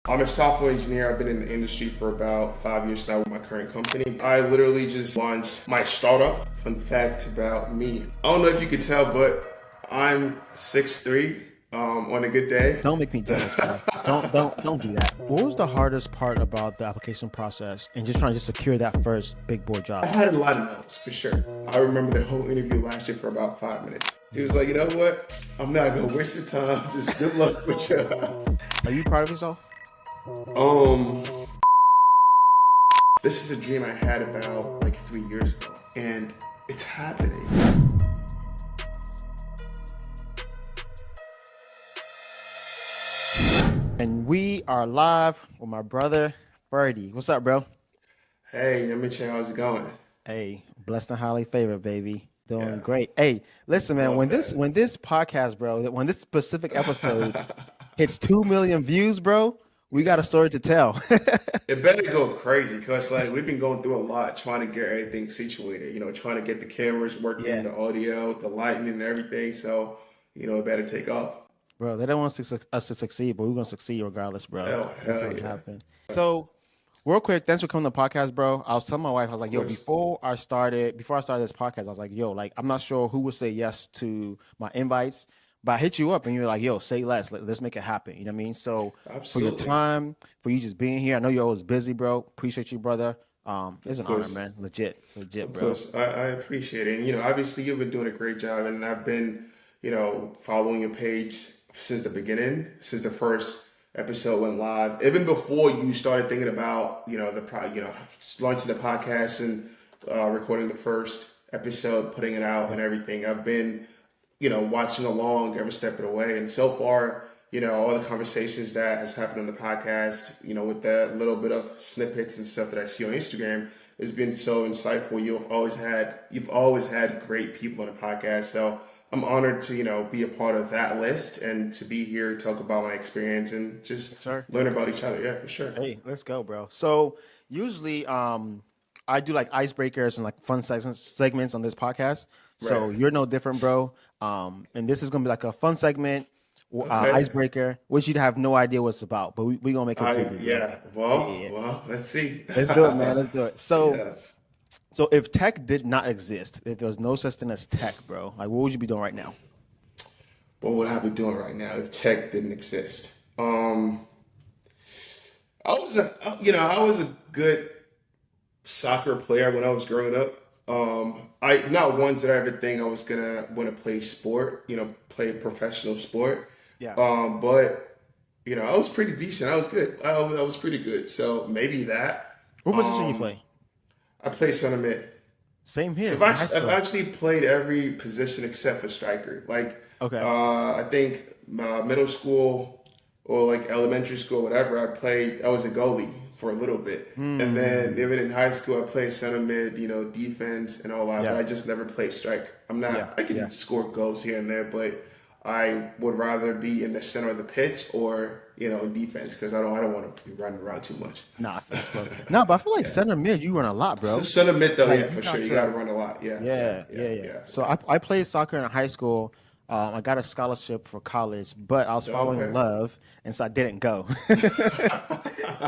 I'm a software engineer. I've been in the industry for about 5 years now with my current company. I literally just launched my startup. Fun fact about me. I don't know if you could tell, but I'm 6'3", on a good day. Don't make me jealous, bro. Don't do that. What was the hardest part about the application process and just trying to secure that first big boy I job? had a lot of notes, for sure. I remember the whole interview lasted for about 5 minutes. He was like, you know what? I'm not going to waste your time. Just good luck with you. Are you proud of yourself? Um, this is a dream I had about like 3 years ago, and it's happening. And we are live with my brother Ferdie. What's up, bro? Hey, let me check how's it going. Hey, blessed and highly favored, baby. Doing Yeah, great. Hey, listen, man. love When this that. when this podcast, bro, when this specific episode hits 2 million views, bro, we got a story to tell. It better go crazy because like we've been going through a lot trying to get everything situated. Trying to get the cameras working, Yeah, the audio, the lighting, and everything. So it better take off. bro. They don't want us to succeed, but we're gonna succeed regardless, bro. That's Hell what yeah, happened. So real quick, thanks for coming to the podcast, bro. I was telling my wife, I was of like, yo, course. before I started this podcast, I was like, yo, like, I'm not sure who would say yes to my invites, but I hit you up and you're like, yo, say less. Let's make it happen. You know what I mean? So for your Absolutely, time, for you just being here, I know you're always busy, bro. Appreciate you, brother. It's of an honor, course. man. Legit, Of bro. course, I appreciate it. And, obviously you've been doing a great job, and I've been, following your page since the beginning, since the first episode went live, even before you started thinking about, launching the podcast and recording the first episode, putting it out and everything. I've been, watching along every step of the way. And so far, all the conversations that has happened on the podcast, with the little bit of snippets and stuff that I see on Instagram, has been so insightful. You've always had great people on the podcast. So I'm honored to, be a part of that list and to be here, talk about my experience and Yes, just sir. learn about each other. Yeah, for sure. Hey, let's go, bro. So usually, I do like icebreakers and like fun segments on this podcast. Right. So you're no different, bro. And this is gonna be like a fun segment, Okay. icebreaker, which you'd have no idea what it's about, but we gonna make it I jiggy, bro. yeah. Yeah, Well, yeah, yeah. well, let's see. Let's do it, man. Let's do it. So, Yeah. so if tech did not exist, if there was no such thing as tech, bro, like what would you be doing right now? What would I be doing right now if tech didn't exist? I was a good soccer player when I was growing up. I not once did I ever think I was gonna want to play sport, play professional sport. Yeah. But I was pretty decent. I was good. I was pretty good. So maybe that. What position you Um, play? I play center mid. Same So here I've in high actually, I've school. actually played every position except for striker. Like, Okay. I think middle school or like elementary school, whatever. I was a goalie for a little bit, and then Hmm. even in high school, I played center mid, defense and all that. But Yeah. I just never played strike. I'm Yeah. not. I Yeah. can score goals here and there, but I would rather be in the center of the pitch or in defense because I don't want to be running around too much. Nah, facts, bro. No, but I feel like Yeah. center mid, you run a lot, So bro. center mid though, Like yeah, you for sure. got You got to to. run a lot. Yeah, yeah, Yeah, yeah, yeah, yeah. yeah, So yeah. I played soccer in high school. I got a scholarship for college, but I was following Okay. love, and so I didn't go.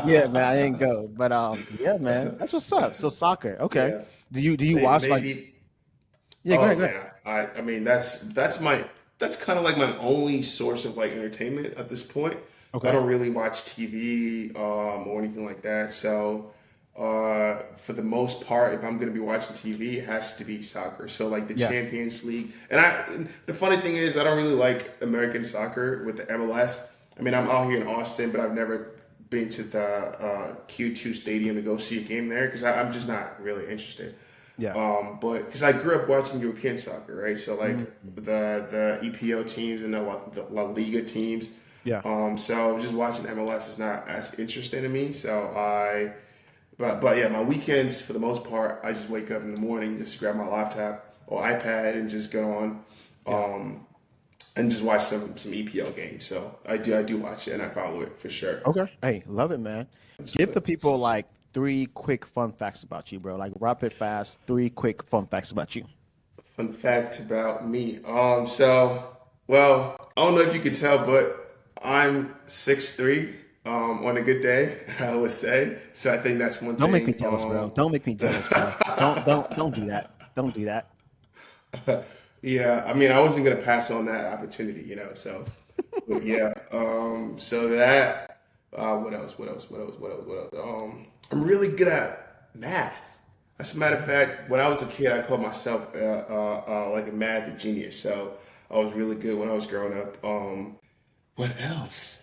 Yeah, man, I didn't go. But yeah, man, that's what's up. So soccer, okay. Yeah. Do you watch like? Maybe. Yeah, go Oh ahead, go ahead. man. I mean that's kind of like my only source of like entertainment at this point. I Okay. don't really watch TV or anything like that. So for the most part, if I'm gonna be watching TV, it has to be soccer. So like the Yeah, Champions League, and the funny thing is, I don't really like American soccer with the MLS. I mean, I'm out here in Austin, but I've never been to the Q2 Stadium to go see a game there because I'm just not really interested. yeah. But because I grew up watching European soccer, right? So like Mhm. the EPO teams and the La Liga teams. Yeah, So just watching MLS is not as interesting to me. But yeah, my weekends for the most part, I just wake up in the morning, just grab my laptop or iPad and just get on, yeah. um, and just watch some EPL games. So I do watch it and I follow it for sure. Okay. Hey, love it, man. Give the people like three quick fun facts about you, bro. Like rapid fast, three quick fun facts about you. Fun fact about me. Well, I don't know if you could tell, but I'm 6'3", On a good day, I would say. So I think that's one Don't make me thing. jealous, bro. Don't make me jealous, bro. Don't do that. Don't do that. Yeah, I mean, I wasn't gonna pass on that opportunity, So, but yeah, so that. What else? What else? What else? What else? What else? I'm really good at math. As a matter of fact, when I was a kid, I called myself like a math genius. So I was really good when I was growing up. What else?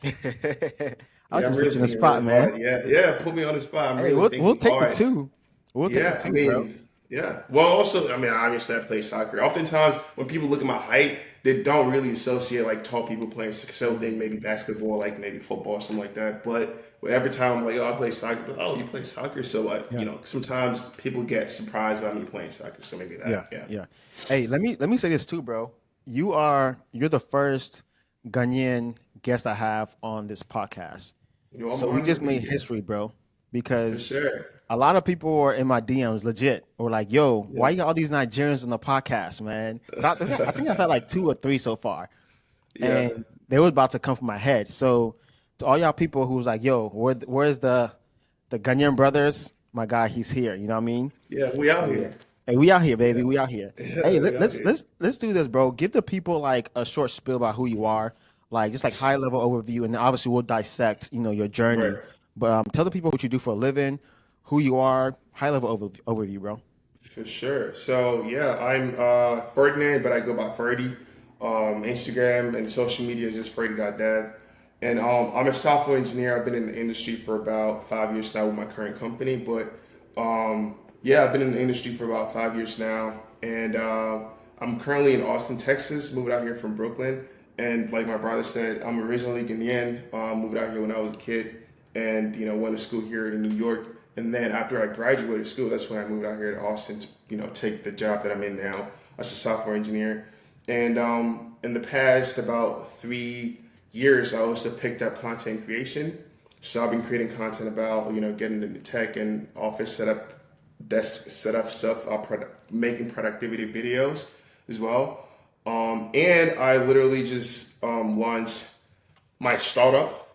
I was Yeah, I'm just put really you in the thinking really spot, man. hard. Yeah, yeah, put me on the spot. I'm Hey, really we'll thinking take the hard. two. We'll take the Yeah, I two, bro. mean, yeah. Well, also, I mean, obviously, I play soccer. Oftentimes, when people look at my height, they don't really associate like tall people playing soccer. So they think maybe basketball, like maybe football, something like that. But every time I'm like, oh, I play soccer. But, oh, you play soccer? So, Yeah. sometimes people get surprised by me playing soccer. So maybe Yeah, that, yeah. yeah. Hey, let me say this too, bro. You're the first Ghanaian guest I have on this podcast. I'm So we honored to just be made here history, bro, for because sure. a lot of people were in my DMs, legit, or like, "Yo, why Yeah, you got all these Nigerians on the podcast, man?" 'Cause I think I've had like two or three so far, yeah, and they was about to come from my head. So to all y'all people who was like, "Yo, where's the Ghanaian brothers?" My guy, he's here. You know what I mean? yeah. We out Hey, here. hey, we out here, baby. Yeah, We out here. yeah. Hey, We out here. let's do this, bro. Give the people like a short spiel about who you are, like just like high level overview, and then obviously we'll dissect, your Right. journey. But tell the people what you do for a living, who you are, high level overview, bro. For sure. So yeah, I'm Ferdinand, but I go by Freddy. Instagram and social media is just Freddy.dev. And I'm a software engineer. I've been in the industry for about 5 years now with my current company. But yeah, I've been in the industry for about 5 years now. And I'm currently in Austin, Texas, moved out here from Brooklyn. And like my brother said, I'm originally Ghanaian, moved out here when I was a kid and went to school here in New York. And then after I graduated school, that's when I moved out here to Austin to take the job that I'm in now as a software engineer. And in the past about 3 years, I also picked up content creation. So I've been creating content about getting into tech and office setup, desk setup stuff, making productivity videos as well. And I literally just launched my startup,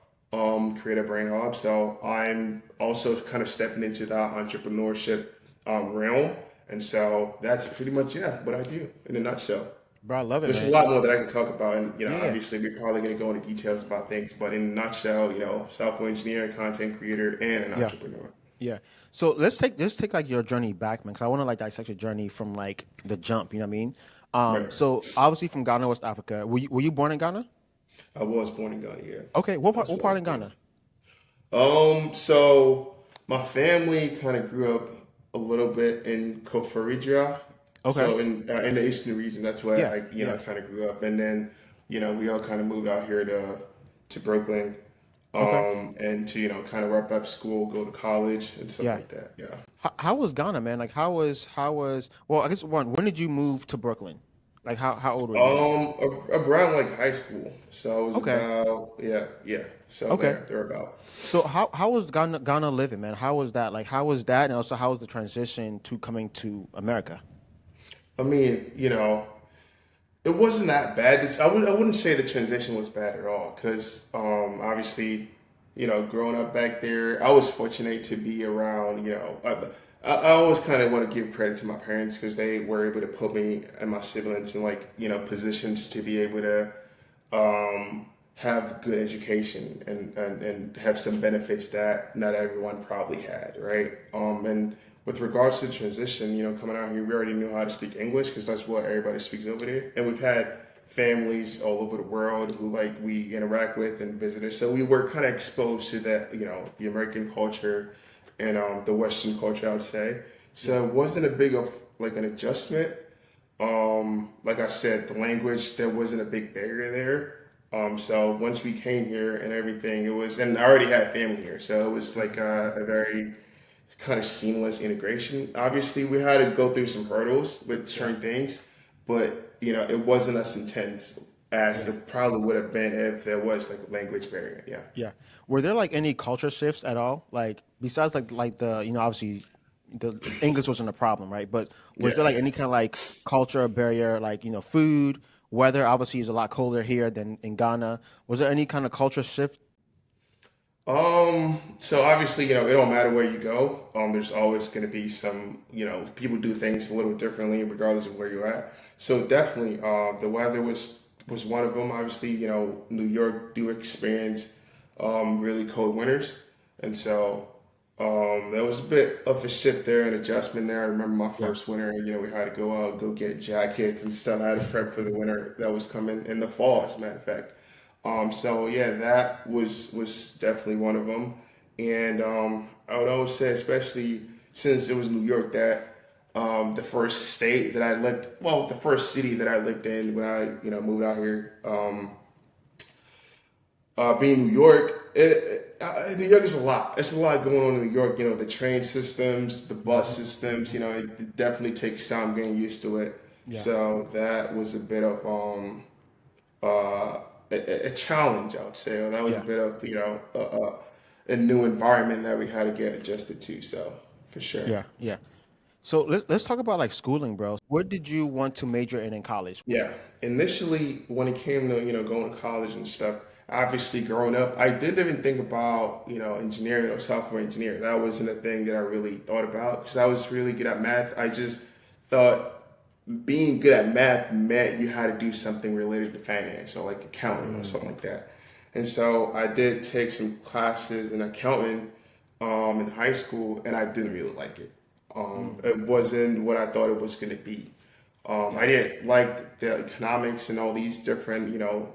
Creative Brain Hub. So I'm also kind of stepping into that entrepreneurship realm. And so that's pretty much, yeah, what I do in a nutshell. Bro, I love it, There's a man. lot more that I can talk about. And, Yeah, yeah, obviously we're probably going to go into details about things, but in a nutshell, software engineer, content creator, and an yeah, entrepreneur. yeah. So let's take like your journey back, man, because I want to like dissect your journey from like the jump. You know what I mean? Right. So obviously from Ghana, West Africa. Were you born in Ghana? I was born in Ghana, yeah. Okay, what part? That's What what I part was in born. Ghana? So my family kind of grew up a little bit in Koforidua, Okay. so in the eastern region. That's where Yeah, I yeah. kind of grew up, and then we all kind of moved out here to Brooklyn, Okay. and to kind of wrap up school, go to college, and stuff Yeah. like that. Yeah. How was Ghana, man? Like how was well, I guess when did you move to Brooklyn? Like how old were you? Around like high school, so I was Okay. about yeah. So Okay. there about. So how was Ghana living, man? How was that? Like how was that and also how was the transition to coming to America? I mean, it wasn't that bad. I wouldn't say the transition was bad at all because obviously, growing up back there, I was fortunate to be around. I always kind of want to give credit to my parents because they were able to put me and my siblings in like positions to be able to have good education and have some benefits that not everyone probably had, right? And with regards to the transition, coming out here, we already knew how to speak English because that's what everybody speaks over there. And we've had families all over the world who like we interact with and visited. So we were kind of exposed to that, the American culture and the Western culture, I would say. Yeah. So it wasn't a big of like an adjustment. Like I said, the language, there wasn't a big barrier there. So once we came here and everything, it was, and I already had family here, so it was like a very kind of seamless integration. Obviously, we had to go through some hurdles with Yeah. certain things, but it wasn't as intense as Yeah. it probably would have been if there was like a language barrier. Yeah. Yeah. Were there like any culture shifts at all? Like besides like the obviously the English wasn't a problem, right? But was Yeah. there like any kind of like culture barrier, like food, weather? Obviously, is a lot colder here than in Ghana. Was there any kind of culture shift? So obviously, it don't matter where you go. There's always going to be some, people do things a little differently regardless of where you're at. So definitely, the weather was one of them. Obviously, New York do experience really cold winters, and so there was a bit of a shift there, an adjustment there. I remember my Yeah. first winter, we had to go out, go get jackets and stuff. I had to prep for the winter that was coming in the fall, as a matter of fact. So yeah, that was definitely one of them, and I would always say, especially since it was New York, that the first state that I lived, well, the first city that I lived in when I moved out here, being New York, New York is a lot. There's a lot going on in New York. The train systems, the bus Hmm. systems. It definitely takes time getting used to it. Yeah. So that was a bit of uh, a challenge, I would say. Or that was a Yeah. bit of a new environment that we had to get adjusted to. So for sure. Yeah. Yeah. So let's talk about like schooling, bro. What did you want to major in college? Yeah. Initially, when it came to, going to college and stuff, obviously growing up, I didn't even think about, engineering or software engineer. That wasn't a thing that I really thought about because I was really good at math. I just thought being good at math meant you had to do something related to finance or like accounting or Mm, something like that. And so I did take some classes in accounting in high school, and I didn't really like it. mm, It wasn't what I thought it was going to be. I yeah. didn't like the economics and all these different,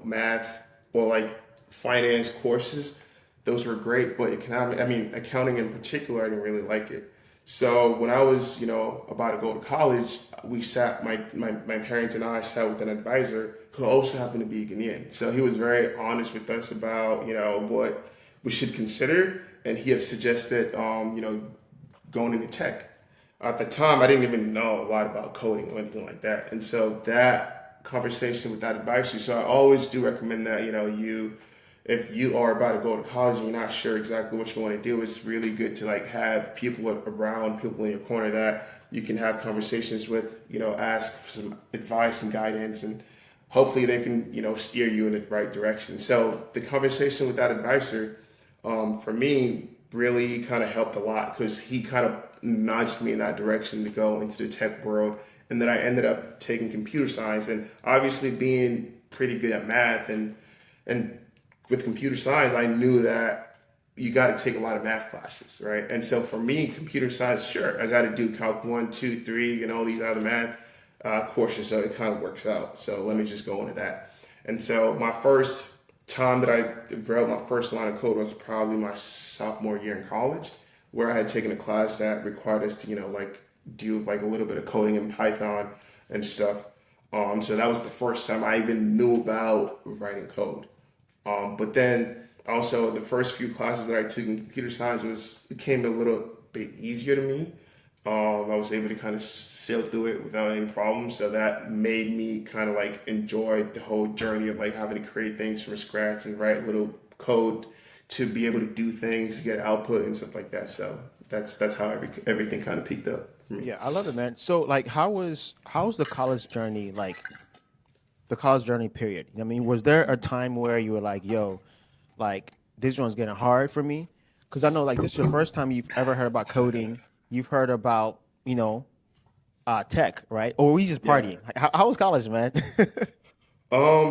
math or like finance courses. Those were great, but accounting in particular, I didn't really like it. So when I was, about to go to college, we sat, my parents and I sat with an advisor who also happened to be a Ghanaian. So he was very honest with us about, what we should consider. And he had suggested, going into tech. At the time, I didn't even know a lot about coding or anything like that. And so that conversation with that advisor, so I always do recommend that, if you are about to go to college and you're not sure exactly what you want to do, it's really good to like have people around, people in your corner that you can have conversations with, ask for some advice and guidance, and hopefully they can, steer you in the right direction. So the conversation with that advisor, for me, really kind of helped a lot because he kind of nudged me in that direction to go into the tech world. And then I ended up taking computer science, and obviously being pretty good at math and with computer science, I knew that you got to take a lot of math classes, right? And so for me, computer science, sure, I got to do Calc 1, 2, 3, and all these other math courses, so it kind of works out. So let me just go into that. And so my first time that I wrote my first line of code was probably my sophomore year in college, where I had taken a class that required us to, like do like a little bit of coding in Python and stuff. So that was the first time I even knew about writing code. But then also the first few classes that I took in computer science it came a little bit easier to me. I was able to kind of sail through it without any problems. So that made me kind of like enjoy the whole journey of like having to create things from scratch and write little code to be able to do things, get output and stuff like that. So that's how everything kind of peaked up for me. Yeah, I love it, man. So like how's the college journey like the college journey period? I mean, was there a time where you were like, yo, like this one's getting hard for me? Because I know like this is your first time you've ever heard about coding. You've heard about, tech, right? Or were you just Yeah. partying? Like, how was college, man?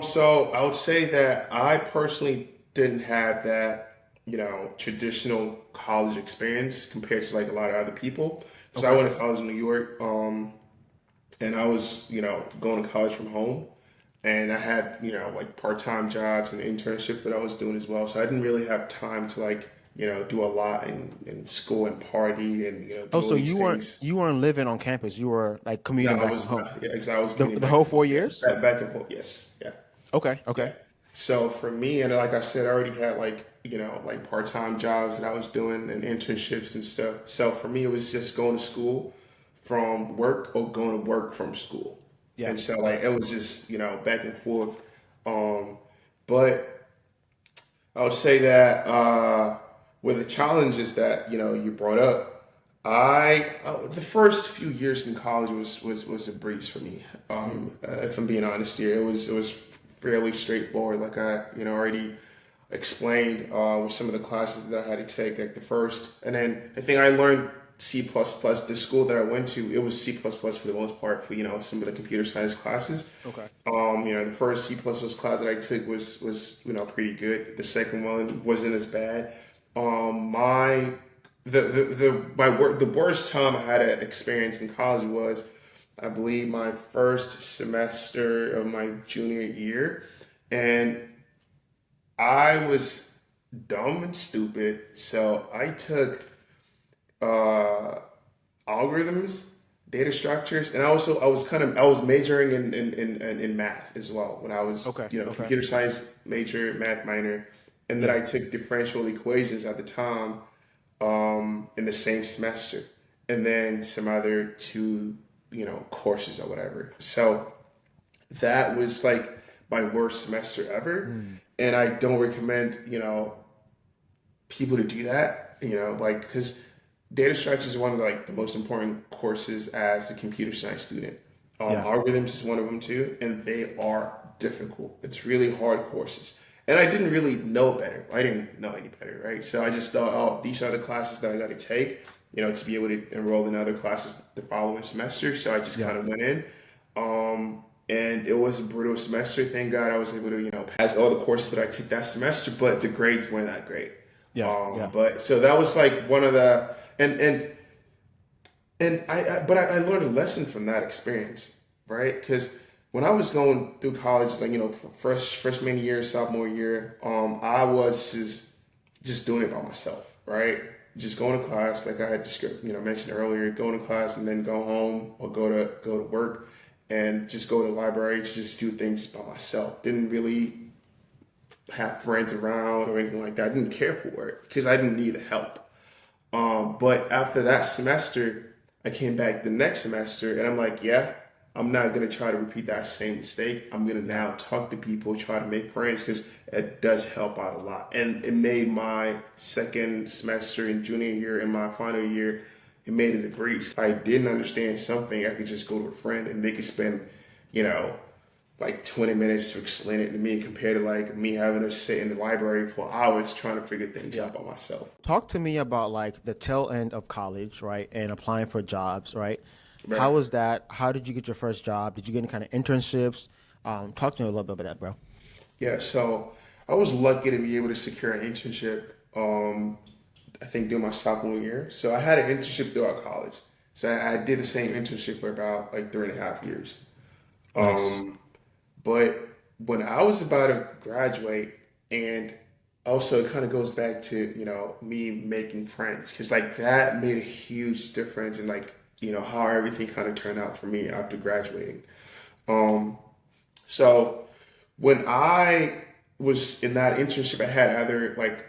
So I would say that I personally didn't have that, traditional college experience compared to like a lot of other people. Because I Okay. went to college in New York, and I was, going to college from home. And I had, like part-time jobs and internships that I was doing as well. So I didn't really have time to like, do a lot in school and party and, Oh, do all so these things. you weren't living on campus. You were like No, commuting I back from was home. not. Yeah, because I was The getting the back whole and four forth. Yeah, years? back and forth. Yes. Yeah. Okay, Yeah. okay. So for me, and like I said, I already had like, like part-time jobs that I was doing and internships and stuff. So for me, it was just going to school from work or going to work from school. Yeah, And so yeah. like it was just, back and forth. Um, but I would say that with the challenges that, you brought up, the first few years in college was a breeze for me. Mm, If I'm being honest here, it was fairly straightforward. Like I, already explained with some of the classes that I had to take, like the first, and then I think I learned C++. The school that I went to, it was C++ for the most part for some of the computer science classes. Okay. The first C++ class that I took was pretty good. The second one wasn't as bad. My the my work the worst time I had to experience in college was, I believe, my first semester of my junior year, and I was dumb and stupid, so I took uh, algorithms, data structures, and I was majoring in math as well when I was Okay. Okay. computer science major, math minor, and then Yeah. I took differential equations at the time in the same semester, and then some other two courses or whatever. So that was like my worst semester ever, Mm. and I don't recommend people to do that. Like, because data structure is one of like the most important courses as a computer science student. Yeah. Algorithms is one of them too, and they are difficult. It's really hard courses. And I didn't really know better. I didn't know any better, right? So I just thought, oh, these are the classes that I got to take, to be able to enroll in other classes the following semester. So I just Yeah. kind of went in. And it was a brutal semester. Thank God I was able to, pass all the courses that I took that semester, but the grades weren't that great. Yeah. Yeah. But so that was like one of the, and I learned a lesson from that experience, right? Because when I was going through college, like freshman year, sophomore year, I was just doing it by myself, right? Just going to class, like I had mentioned earlier, going to class and then go home or go to work, and just go to the library to just do things by myself. Didn't really have friends around or anything like that. I didn't care for it because I didn't need the help. But after that semester, I came back the next semester and I'm like, yeah, I'm not going to try to repeat that same mistake. I'm going to now talk to people, try to make friends, because it does help out a lot. And it made my second semester in junior year and my final year, it made it a breeze. If I didn't understand something, I could just go to a friend and they could spend, you know, like 20 minutes to explain it to me, compared to like me having to sit in the library for hours trying to figure things Yeah. out by myself. Talk to me about like the tail end of college, right? And applying for jobs, right? Right. How was that? How did you get your first job? Did you get any kind of internships? Talk to me a little bit about that, bro. Yeah, so I was lucky to be able to secure an internship. I think during my sophomore year. So I had an internship throughout college. So I did the same internship for about like 3.5 years. Nice. But when I was about to graduate, and also it kind of goes back to me making friends, because like that made a huge difference in like how everything kind of turned out for me after graduating. So when I was in that internship, I had other like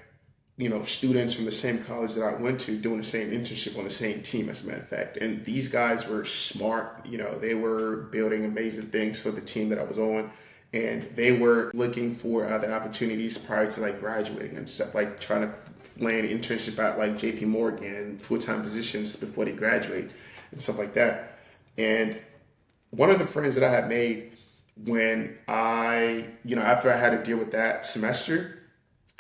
students from the same college that I went to doing the same internship on the same team, as a matter of fact. And these guys were smart. They were building amazing things for the team that I was on. And they were looking for other opportunities prior to like graduating and stuff, like trying to land an internship at like JP Morgan and full-time positions before they graduate and stuff like that. And one of the friends that I had made when after I had to deal with that semester,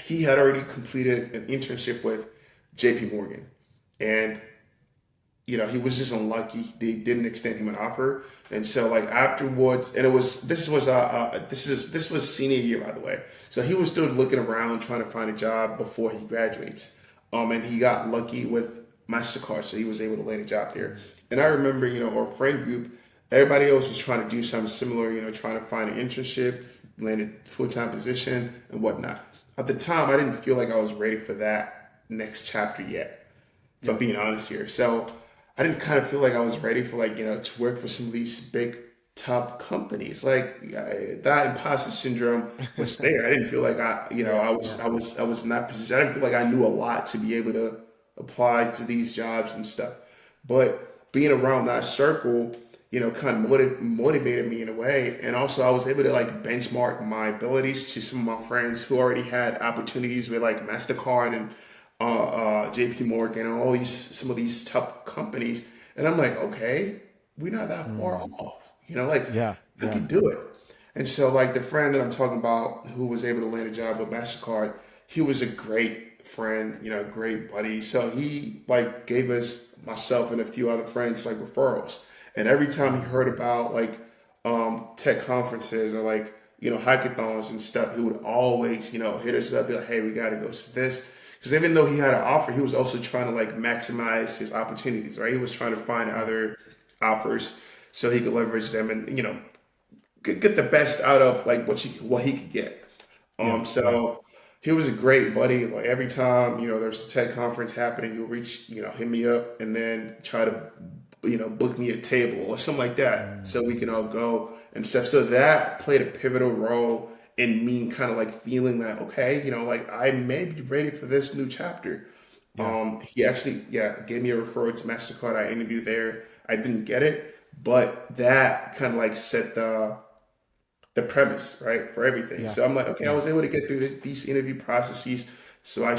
he had already completed an internship with JP Morgan. And he was just unlucky. They didn't extend him an offer. And so like afterwards, and this was senior year, by the way. So he was still looking around trying to find a job before he graduates. And he got lucky with MasterCard, so he was able to land a job there. And I remember, our friend group, everybody else was trying to do something similar, trying to find an internship, land a full-time position and whatnot. At the time, I didn't feel like I was ready for that next chapter yet, if I'm Yeah. being honest here. So I didn't kind of feel like I was ready for like, to work for some of these big top companies. Like that imposter syndrome was there. I didn't feel like Yeah. Yeah. I was in that position. I didn't feel like I knew a lot to be able to apply to these jobs and stuff. But being around that circle, kind of motivated me in a way. And also I was able to like benchmark my abilities to some of my friends who already had opportunities with like MasterCard and JP Morgan and some of these top companies. And I'm like, okay, we're not that far Mm. off. Like Yeah. I Yeah. could do it. And so like the friend that I'm talking about who was able to land a job with MasterCard, he was a great friend, great buddy. So he like gave us myself and a few other friends like referrals. And every time he heard about like tech conferences or like hackathons and stuff, he would always hit us up, be like, "Hey, we got to go to this." Because even though he had an offer, he was also trying to like maximize his opportunities, right? He was trying to find other offers so he could leverage them and get the best out of like what he could get. Yeah, yeah. So he was a great buddy. Like every time, there's a tech conference happening, he'll reach, hit me up and then try to, book me a table or something like that so we can all go and stuff. So that played a pivotal role in me kind of like feeling that, okay, like I may be ready for this new chapter. Yeah. He actually, yeah, gave me a referral to MasterCard. I interviewed there. I didn't get it, but that kind of like set the premise, right, for everything. Yeah. So I'm like, okay, I Yeah. was able to get through these interview processes. So I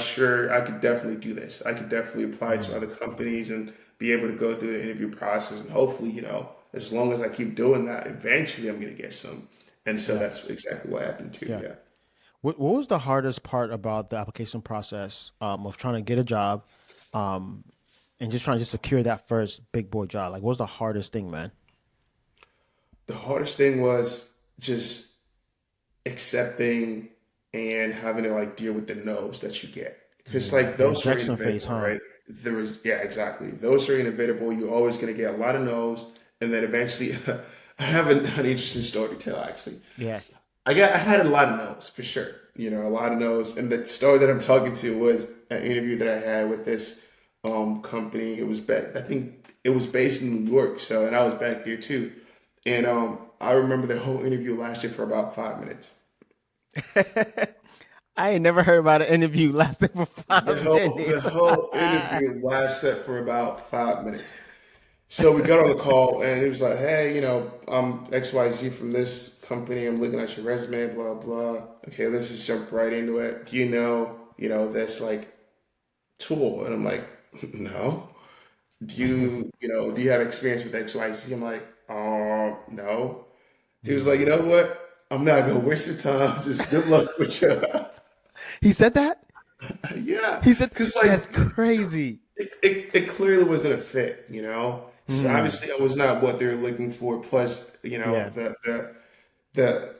could definitely do this. I could definitely apply to other companies and be able to go through the interview process. And hopefully, as long as I keep doing that, eventually I'm going to get some. And so Yeah. that's exactly what happened too. Yeah. Yeah. What was the hardest part about the application process of trying to get a job, um, and just trying to secure that first big boy job? Like, what was the hardest thing, man? The hardest thing was just accepting and having to like deal with the no's that you get. Because like The those are rejection phase, inevitable, huh? right? There was yeah, exactly. Those are inevitable. You're always gonna get a lot of no's, and then eventually I have an interesting story to tell actually. Yeah. I had a lot of no's for sure. A lot of no's. And the story that I'm talking to was an interview that I had with this company. It was back I think it was based in New York, so and I was back there too. And I remember the whole interview lasted for about 5 minutes. I ain't never heard about an interview lasting for The 5 minutes. the whole interview lasted for about 5 minutes. So we got on the call and he was like, "Hey, I'm XYZ from this company. I'm looking at your resume, blah blah. Okay, let's just jump right into it. Do you know, this like tool?" And I'm like, "No." Do you have experience with XYZ? I'm like, "Oh, no." He was like, "You know what? I'm not gonna waste your time. Just good luck with you." He said that? Yeah, He said because that's like crazy. it clearly wasn't a fit. So Mm, obviously I was not what they were looking for. Plus, yeah. the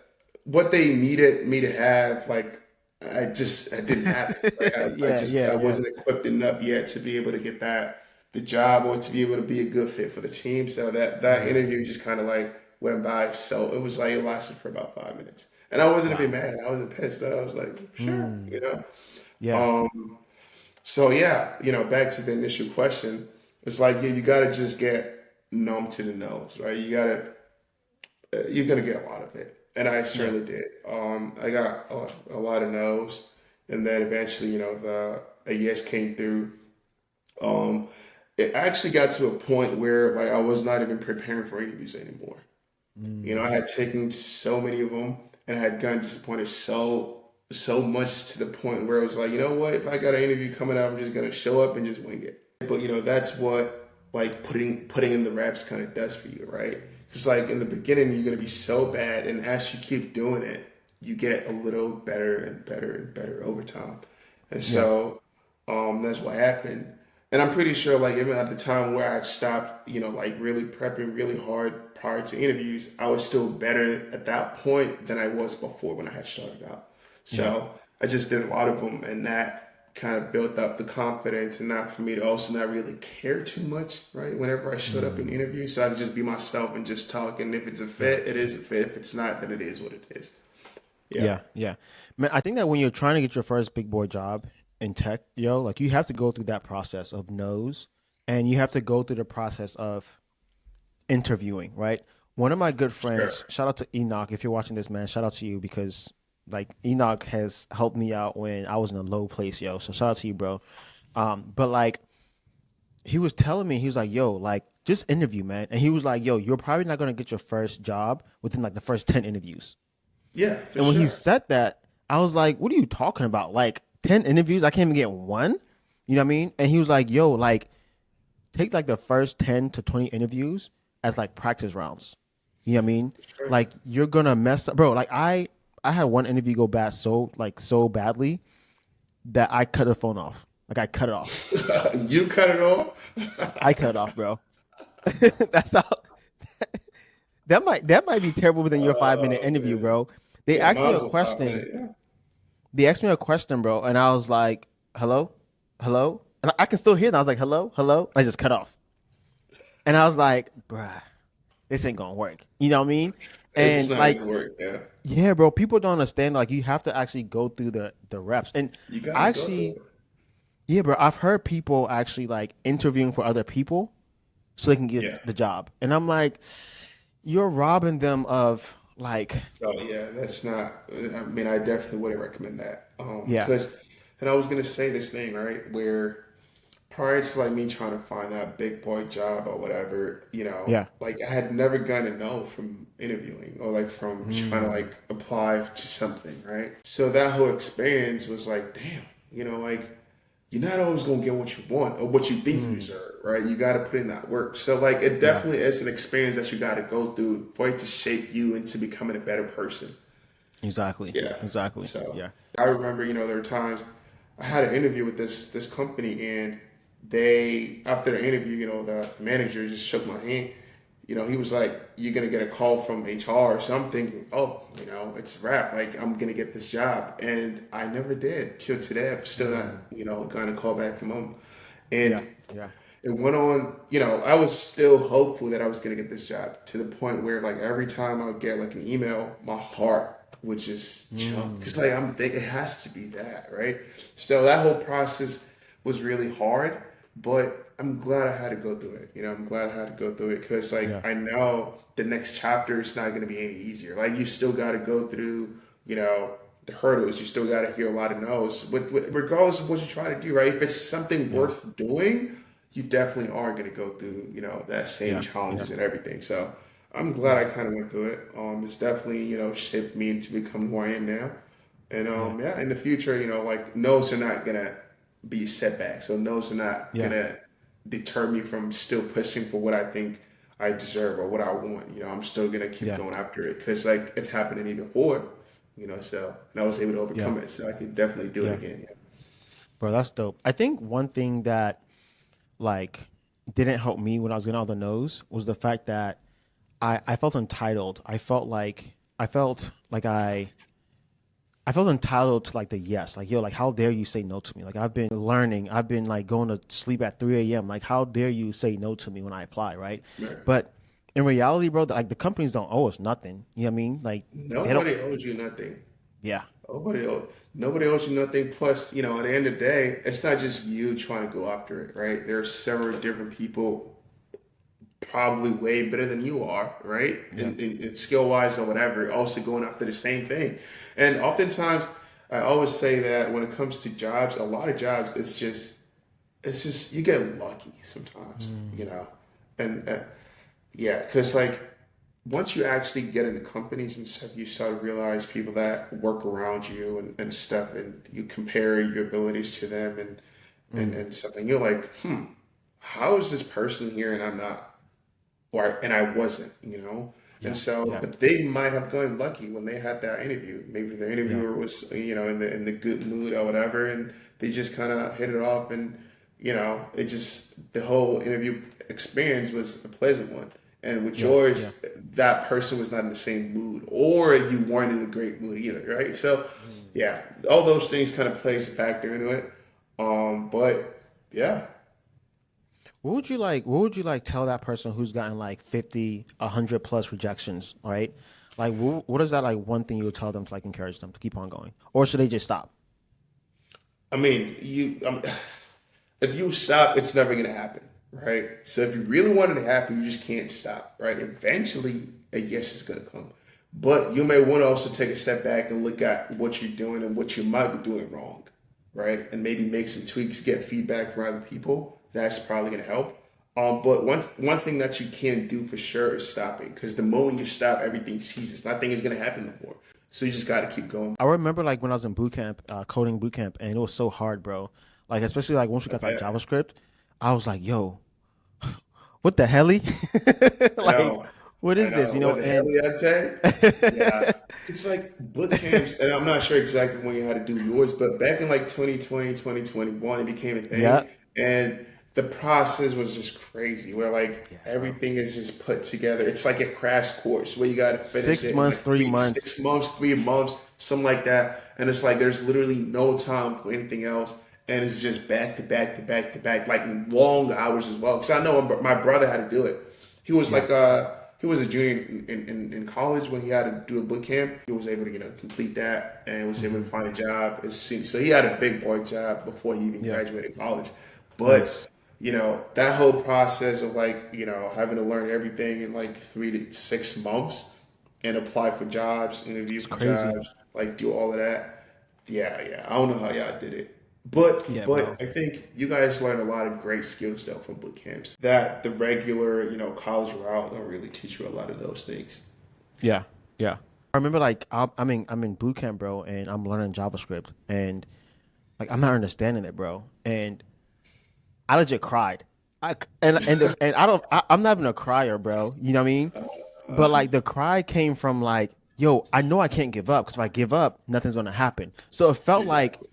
what they needed me to have, like I didn't have it. Like Yeah, yeah, I yeah. wasn't equipped enough yet to be able to get the job or to be able to be a good fit for the team. So that Yeah. interview just kind of like went by. So it was like it lasted for about 5 minutes. And I wasn't even Wow. mad. I wasn't pissed. I was like, sure, Mm, yeah. Um, so yeah, back to the initial question, it's like yeah, you gotta just get numb to the nose, right? You're gonna get a lot of it, and I Yeah. certainly did. I got a lot of no's, and then eventually, the a yes came through. Um, it actually got to a point where like I was not even preparing for interviews anymore. I Mm, had taken so many of them and I had gotten disappointed so much to the point where I was like, you know what? If I got an interview coming up, I'm just gonna show up and just wing it. But that's what like putting in the reps kind of does for you, right? Because like in the beginning, you're gonna be so bad, and as you keep doing it, you get a little better and better and better over time. And yeah. so that's what happened. And I'm pretty sure, like, even at the time where I had stopped, like really prepping really hard prior to interviews, I was still better at that point than I was before when I had started out. Yeah. So I just did a lot of them, and that kind of built up the confidence, and not for me to also not really care too much, right? Whenever I showed up in Mm, interviews, so I could just be myself and just talk. And if it's a yeah. fit, it is a fit. If it's not, then it is what it is. Yeah. Yeah. Yeah. Man, I think that when you're trying to get your first big boy job in tech, like you have to go through that process of no's, and you have to go through the process of interviewing, right? One of my good friends, Sure. shout out to Enoch. If you're watching this, man, shout out to you because like Enoch has helped me out when I was in a low place, yo. So shout out to you, bro. But like he was telling me, he was like, yo, like just interview, man. And he was like, yo, you're probably not gonna get your first job within like the first 10 interviews. Yeah, for And when he sure. said that, I was like, what are you talking about? Like 10 interviews, I can't even get one? You know what I mean? And he was like, yo, like take like the first 10 to 20 interviews as like practice rounds. You know what I mean? Sure. Like you're gonna mess up, bro. Like I had one interview go bad so badly, that I cut the phone off. Like I cut it off. You cut it off. I cut it off, bro. That's how. That might be terrible within your 5 minute Oh interview, man. bro. They Yeah, asked me might a as well 5 minutes. question. Yeah. They asked me a question, bro, and I was like, "Hello, hello," and I can still hear them. I was like, "Hello, hello." I just cut off, and I was like, "Bruh, this ain't gonna work." You know what I mean? It's And not like, gonna work. Yeah. yeah, bro, people don't understand. Like, you have to actually go through the reps. And You gotta I go through actually, it. yeah, bro, I've heard people actually like interviewing for other people so they can Yeah. get the job, and I'm like, you're robbing them of like, Oh yeah, that's not. I mean, I definitely wouldn't recommend that. yeah, Because, and I was gonna say this thing right where prior to like me trying to find that big boy job or whatever, yeah, like I had never gotten a no from interviewing or like from trying to mm, like apply to something, right? So that whole experience was like, damn, like you're not always gonna get what you want or what you think you mm, deserve, right? You got to put in that work. So like it yeah, definitely is an experience that you got to go through for it to shape you into becoming a better person. exactly, Yeah. exactly, So yeah, I remember, there were times I had an interview with this company, and they after the interview, the manager just shook my hand. He was like, "You're gonna get a call from HR." So I'm thinking, "Oh, it's a wrap. Like I'm gonna get this job," and I never did till today. I've still not, mm, gotten a call back from them, yeah, and yeah, it went on. I was still hopeful that I was gonna get this job to the point where like every time I would get like an email, my heart would just jump because mm, like I'm thinking it has to be that, right? So that whole process was really hard, but I'm glad I had to go through it. I'm glad I had to go through it because yeah, like I know the next chapter is not gonna be any easier. Like you still got to go through, the hurdles. You still got to hear a lot of no's, regardless of what you try to do, right? If it's something yeah, worth doing, you definitely are going to go through, that same yeah, yeah, challenges and everything. So I'm glad yeah, I kind of went through it. It's definitely, shaped me into become who I am now. And yeah, yeah, in the future, like no's are not gonna be setbacks. So no's are not yeah, gonna deter me from still pushing for what I think I deserve or what I want. I'm still gonna keep yeah, going after it because like it's happened to me before. So and I was able to yeah, overcome it. So I could definitely do it yeah. again. Yeah. Bro, that's dope. I think one thing that like didn't help me when I was getting all the no's was the fact that I felt entitled. I felt entitled to like the yes. Like, yo, like how dare you say no to me? Like I've been learning, I've been like going to sleep at 3 a.m. Like, how dare you say no to me when I apply, right? Right. But in reality, bro, like the companies don't owe us nothing. You know what I mean? Like they don't, Nobody owes you nothing. yeah. Nobody owes you nothing. Plus, at the end of the day, it's not just you trying to go after it, right? There are several different people probably way better than you are, right? Yeah. And skill wise or whatever, also going after the same thing. And oftentimes, I always say that when it comes to jobs, a lot of jobs, it's just you get lucky sometimes, Mm, and yeah, because like once you actually get into companies and stuff, you start to realize people that work around you and stuff, and you compare your abilities to them mm, and something. You're like, how is this person here and I'm not, and I wasn't. And yeah. so, Yeah. but they might have gotten lucky when they had that interview. Maybe the Yeah. interviewer was, in the good mood or whatever, and they just kind of hit it off, and it just the whole interview experience was a pleasant one. And with Yeah. Yeah. yours, that person was not in the same mood, or you weren't in a great mood either, right? So, Mm. yeah, all those things kind of plays a factor into it. But yeah, What would you like tell that person who's gotten like 50, 100 plus rejections, right? Like what is that like one thing you would tell them to like encourage them to keep on going? Or should they just stop? I mean, if you stop, it's never gonna happen, right? So if you really want it to happen, you just can't stop, right? Eventually, a yes is gonna come, but you may want to also take a step back and look at what you're doing and what you might be doing wrong, right? And maybe make some tweaks, get feedback from other people. That's probably gonna help. But one thing that you can do for sure is stopping, because the moment you stop, everything ceases. Nothing is gonna happen no more. So you just got to keep going. I remember like when I was in boot camp, coding boot camp, and it was so hard, bro. Like especially like once we I got to, like bet. JavaScript, I was like, yo, what the hell? I Like know. What I is this? know. You know, What the hell and did I say? Yeah. It's like boot camps, and I'm not sure exactly when you had to do yours, but back in like 2020, 2021, it became a yeah, thing. And the process was just crazy, where like yeah, bro. everything is just put together. It's like a crash course where you got to finish 6 it in months, like three three, months. 6 months, 3 months, something like that. And it's like there's literally no time for anything else. And it's just back to back to back to back, like long hours as well. Because I know my brother had to do it. He was Yeah. like he was a junior in college when he had to do a boot camp. He was able to complete that and was able to Hmm. find a job as soon. So he had a big boy job before he even Yeah. graduated college. But Nice. that whole process of like having to learn everything in like 3 to 6 months and apply for jobs, interview It's for crazy. jobs, like do all of that. Yeah, yeah. I don't know how y'all did it. But Yeah, but bro. I think you guys learn a lot of great skills though from boot camps that the regular college route don't really teach you a lot of those things. Yeah. Yeah. I remember like I'm in boot camp, bro, and I'm learning JavaScript, and like I'm not understanding it, bro, and I legit cried. And I'm not even a crier, bro. You know what I mean? But like the cry came from like, yo, I know I can't give up because if I give up, nothing's gonna happen. So Exactly.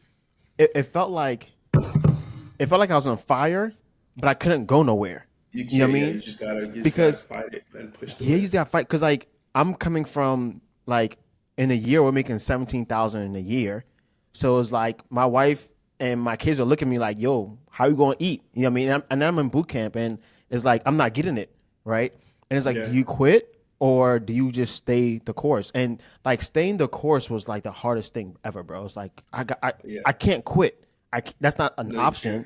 it felt like I was on fire, but I couldn't go nowhere. You You know what I can't. Yeah, mean? you just gotta Because fight it and push through yeah, you it. gotta fight. Because like I'm coming from like in a year we're making 17,000 in a year, so it's like my wife and my kids are looking at me like, yo, how you gonna eat? You know what I mean? And then I'm in boot camp, and it's like I'm not getting it right. And it's like, Yeah. do you quit or do you just stay the course? And like staying the course was like the hardest thing ever, bro. It's like Yeah. I can't quit. That's not an No, you can't. option.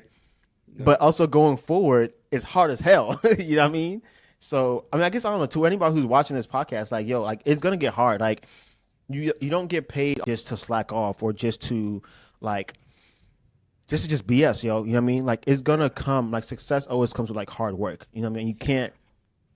No. But also going forward is hard as hell. You know what I mean? So I mean, I guess I don't know. To anybody who's watching this podcast, like yo, like it's gonna get hard. Like you don't get paid just to slack off or like just BS, yo. You know what I mean? Like it's gonna come. Like success always comes with like hard work. You know what I mean? You can't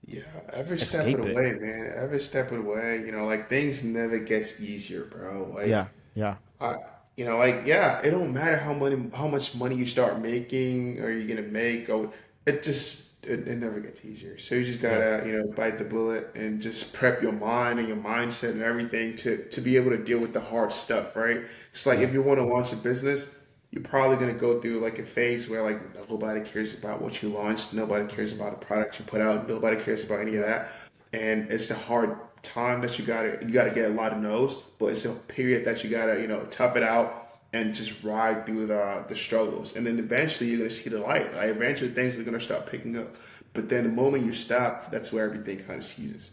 Yeah. Every step of escape the it. way, man. Every step of the way. Like things never gets easier, bro. Yeah, Like yeah, I, like yeah, it don't matter how much money you start making or you're gonna make, or it never gets easier. So you just yeah, gotta bite the bullet and just prep your mind and your mindset and everything to be able to deal with the hard stuff, right? It's like yeah, if you want to launch a business, you're probably gonna go through like a phase where like nobody cares about what you launched, nobody cares about the product you put out, nobody cares about any of that, and it's a hard time that you gotta get a lot of no's, but it's a period that you gotta tough it out and just ride through the struggles, and then eventually you're gonna see the light. Like eventually things are gonna start picking up, but then the moment you stop, that's where everything kind of ceases.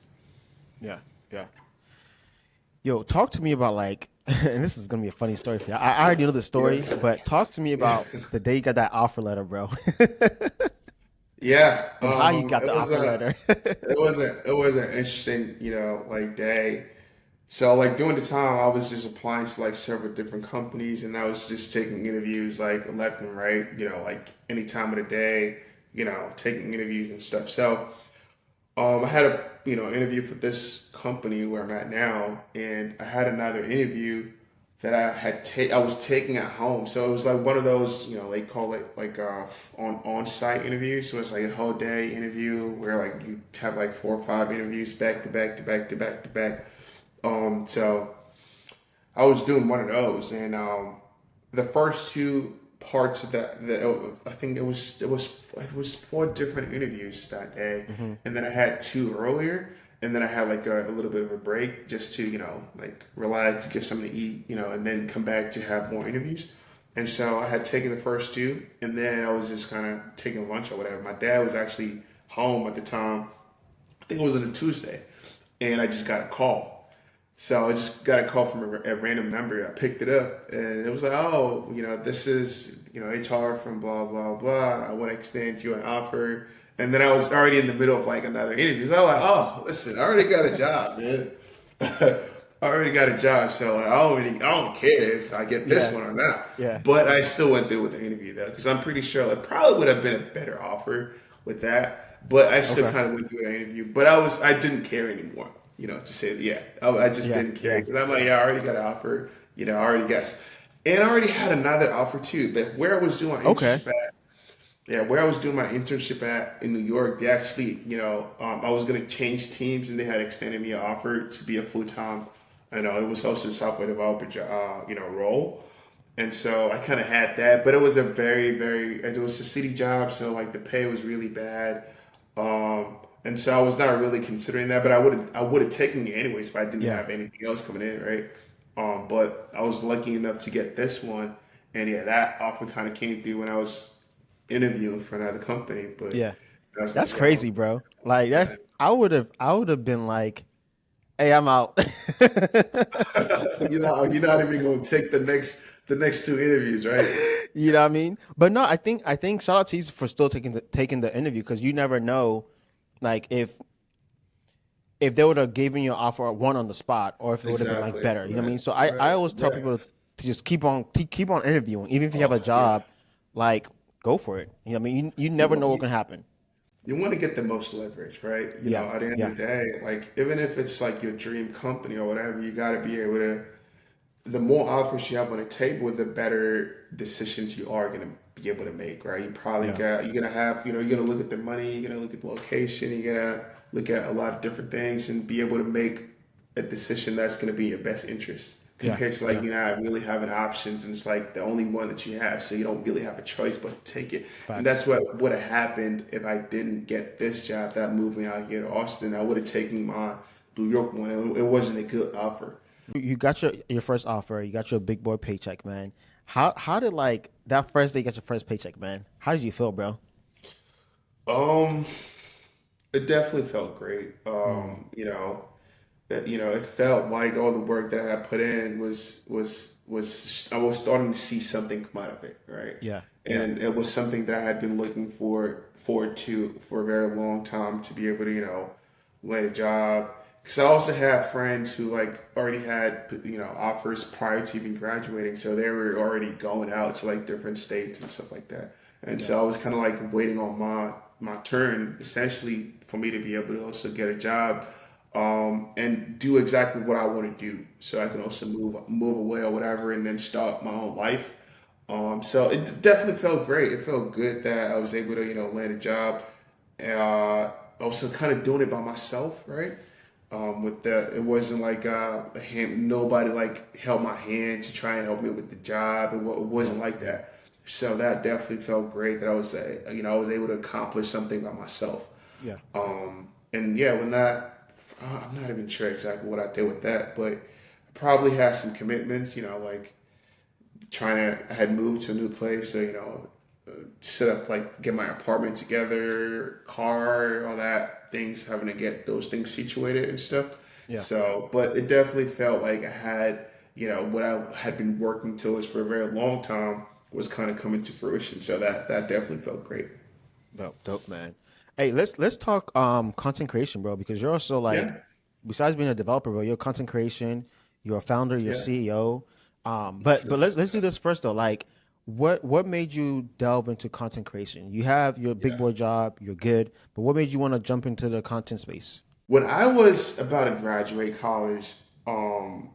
yeah, yeah. Yo, talk to me about like, and this is gonna be a funny story for you. I already know the Yeah, story, but talk to me yeah, about the day you got that offer letter, bro, yeah. and how you got It the was offer letter. an interesting like day. So like during the time, I was just applying to like several different companies, and I was just taking interviews like left and right, like any time of the day, taking interviews and stuff. So I had a interview for this company where I'm at now, and I had another interview that I was taking at home. So it was like one of those they call it like on site interviews. So it's like a whole day interview where like you have like 4 or 5 interviews back to back to back to back to back. So I was doing one of those, and the first two parts of I think it was 4 different interviews that day, Hmm. and then I had two earlier, and then I had like a little bit of a break just to like relax, get something to eat, and then come back to have more interviews. And so I had taken the first two, and then I was just kind of taking lunch or whatever. My dad was actually home at the time. I think it was on a Tuesday, and I just got a call. So I just got a call from a random number. I picked it up, and it was like, "Oh, this is HR from blah blah blah. I want to extend you an offer." And then I was already in the middle of like another interview. So I was like, "Oh, listen, I already got a job, man. I already got a job, so like, I don't care if I get this Yeah, one or not." yeah. But I still went through with the interview though, because I'm pretty sure it probably would have been a better offer with that. But I still Okay. kind of went through the interview. But I didn't care anymore. To say yeah, I just Yeah, didn't care yeah. because I'm like, yeah, I already got an offer. I already guessed, and I already had another offer too. That where I was doing Okay. internship at, Yeah, where I was doing my internship at in New York, they actually, I was gonna change teams, and they had extended me an offer to be a full time. It was also a software developer, role, and so I kind of had that, but it was a it was a city job, so like the pay was really bad, and so I was not really considering that, but I would have taken it anyways if I didn't Yeah. have anything else coming in, right? But I was lucky enough to get this one, and yeah, that offer kind of came through when I was interviewing for another company, but Yeah. I was That's like, yo, crazy, bro. Like yeah. that's I would have been like, hey, I'm out. You're not even gonna take the next two interviews, right? You know what I mean? But no, I think shout out to you for still taking the interview because you never know, like if they would have given you an offer one on the spot or if it would have been like Exactly. better. You know what I Right. mean? So I Right. always tell Right. people to just keep on interviewing, even if you have a Oh yeah. job, like go for it. You know what I mean? You You never want know what you, can happen. you want to get the most leverage, right? Yeah, At the end yeah, of the day, like even if it's like your dream company or whatever, you got to be able to. The more offers you have on the table, the better decisions you are going to be able to make, right? yeah. You're going to have, you're going to look at the money, you're going to look at the location, you're going to look at a lot of different things and be able to make a decision that's going to be in your best interest Yeah, compared to like, yeah. not really having options and it's like the only one that you have. So you don't really have a choice but to take it. And Facts. that's what would have happened if I didn't get this job that moved me out here to Austin. I would have taken my New York one. It wasn't a good offer. You got your first offer. You got your big boy paycheck, man. How did like that first day you got your first paycheck, man? How did you feel, bro? Um, It definitely felt great. Mm, It felt like all the work that I had put in was I was starting to see something come out of it, right? yeah, yeah, And it was something that I had been looking forward to for a very long time to be able to land a job. Because I also have friends who like already had offers prior to even graduating, so they were already going out to like different states and stuff like that. And yeah, so I was kind of like waiting on my turn, essentially, for me to be able to also get a job, and do exactly what I want to do, so I can also move away or whatever, and then start my own life. So it definitely felt great. It felt good that I was able to land a job. Also, kind of doing it by myself, right? It wasn't like nobody like held my hand to try and help me with the job. It yeah, wasn't like yeah, that. So that definitely felt great that I was able to accomplish something by myself. yeah. And yeah, when that, I'm not even sure exactly what I did with that, but I probably had some commitments, like I had moved to a new place, so, set up, like, get my apartment together, car, all that, things, having to get those things situated and stuff. Yeah. So, but it definitely felt like I had, what I had been working towards for a very long time was kind of coming to fruition. So that definitely felt great. Dope, dope, man. Hey, let's talk content creation, bro, because you're also like, Yeah. besides being a developer, bro, you're content creation, you're a founder, you're Yeah. CEO. But let's do this first though. Like, what made you delve into content creation? You have your big Yeah. boy job, you're good, but what made you want to jump into the content space? When I was about to graduate college, um,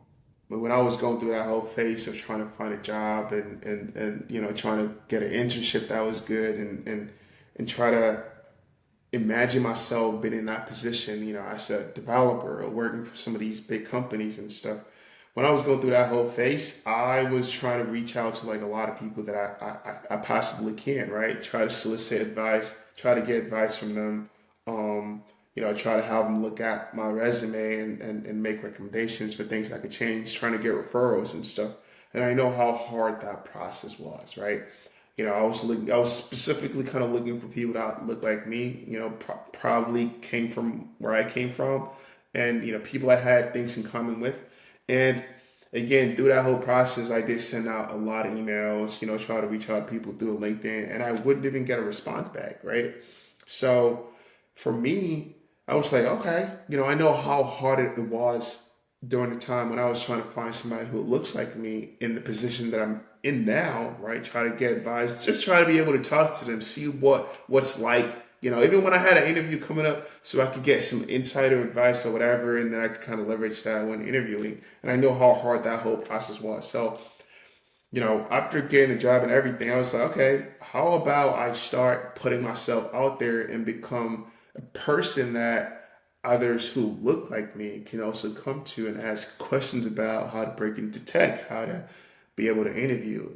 when I was going through that whole phase of trying to find a job and trying to get an internship that was good and try to imagine myself being in that position, as a developer or working for some of these big companies and stuff. When I was going through that whole phase, I was trying to reach out to like a lot of people that I possibly can, right? Try to solicit advice, try to get advice from them, try to have them look at my resume and make recommendations for things I could change, trying to get referrals and stuff. And I know how hard that process was, right? I was specifically kind of looking for people that look like me, probably came from where I came from, and people I had things in common with. And again, through that whole process, I did send out a lot of emails, try to reach out to people through LinkedIn, and I wouldn't even get a response back, right? So for me, I was like, okay, I know how hard it was during the time when I was trying to find somebody who looks like me in the position that I'm in now, right? Try to get advice, just try to be able to talk to them, see what's like, even when I had an interview coming up, so I could get some insider advice or whatever, and then I could kind of leverage that when interviewing. And I know how hard that whole process was. So after getting the job and everything, I was like, okay, how about I start putting myself out there and become a person that others who look like me can also come to and ask questions about how to break into tech, how to be able to interview,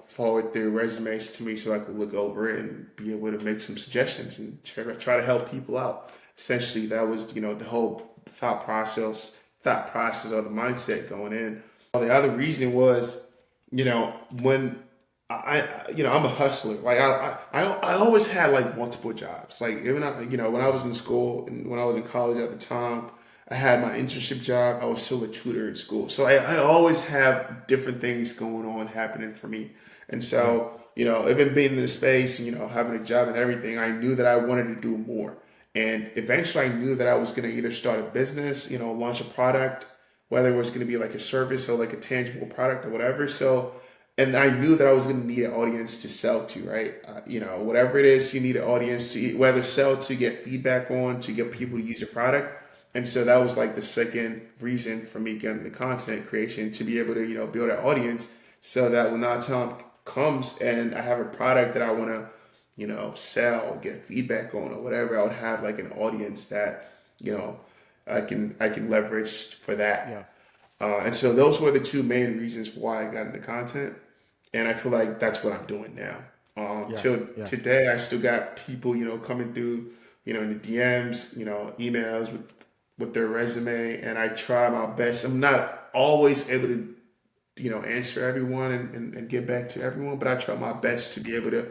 forward their resumes to me so I could look over it and be able to make some suggestions and try to help people out. Essentially, that was, the whole thought process or the mindset going in. The other reason was, when I'm a hustler. Like I always had like multiple jobs. Like even when I was in school and when I was in college at the time, I had my internship job. I was still a tutor in school, so I always have different things going on happening for me. And Yeah. so even being in the space, and having a job and everything, I knew that I wanted to do more. And eventually, I knew that I was going to either start a business, launch a product, whether it was going to be like a service or like a tangible product or whatever. So, and I knew that I was going to need an audience to sell to, right? Whatever it is, you need an audience to whether sell to, get feedback on, to get people to use your product. And so that was like the second reason for me getting the content creation to be able to, build an audience so that when that time comes and I have a product that I want to, sell, get feedback on or whatever, I would have like an audience that, you know, I can leverage for Yeah. that. And so those were the two main reasons for why I got into content, and I feel like that's what I'm doing now. Yeah. Till Yeah. today, I still got people, coming through, in the DMs, emails with their resume, and I try my best. I'm not always able to, answer everyone and get back to everyone, but I try my best to be able to,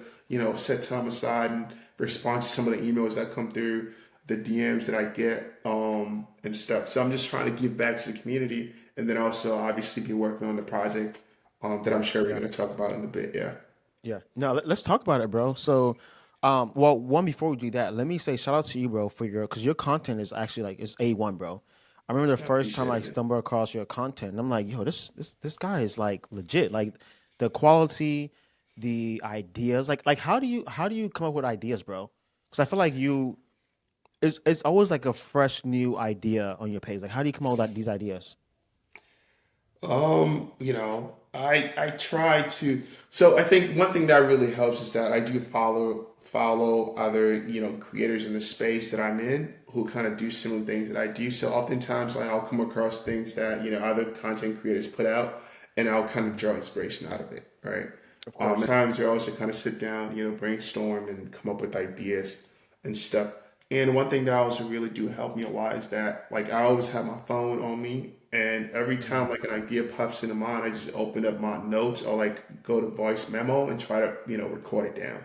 set time aside and respond to some of the emails that come through, the DMs that I get, and stuff. So I'm just trying to give back to the community, and then also obviously be working on the project, that I'm sure we're Yeah. going to talk about in a bit. Yeah. Yeah. Now let's talk about it, bro. So, well, one before we do that, let me say shout out to you, bro, for because your content is actually like it's A1, bro. I remember the I first time appreciate I it, man. stumbled across your content, and I'm like, yo, this guy is like legit. Like the quality, the ideas, like how do you come up with ideas, bro? Because I feel like it's always like a fresh new idea on your page. Like how do you come up with these ideas? I try to. So I think one thing that really helps is that I do follow other creators in the space that I'm in who kind of do similar things that I do. So oftentimes, like I'll come across things that other content creators put out, and I'll kind of draw inspiration out of it, right? Of At course. times, we also kind of sit down, brainstorm and come up with ideas and stuff. And one thing that also really do help me a lot is that like I always have my phone on me, and every Mhm. time like an idea pops into mind, I just open up my notes or like go to voice memo and try to record it down,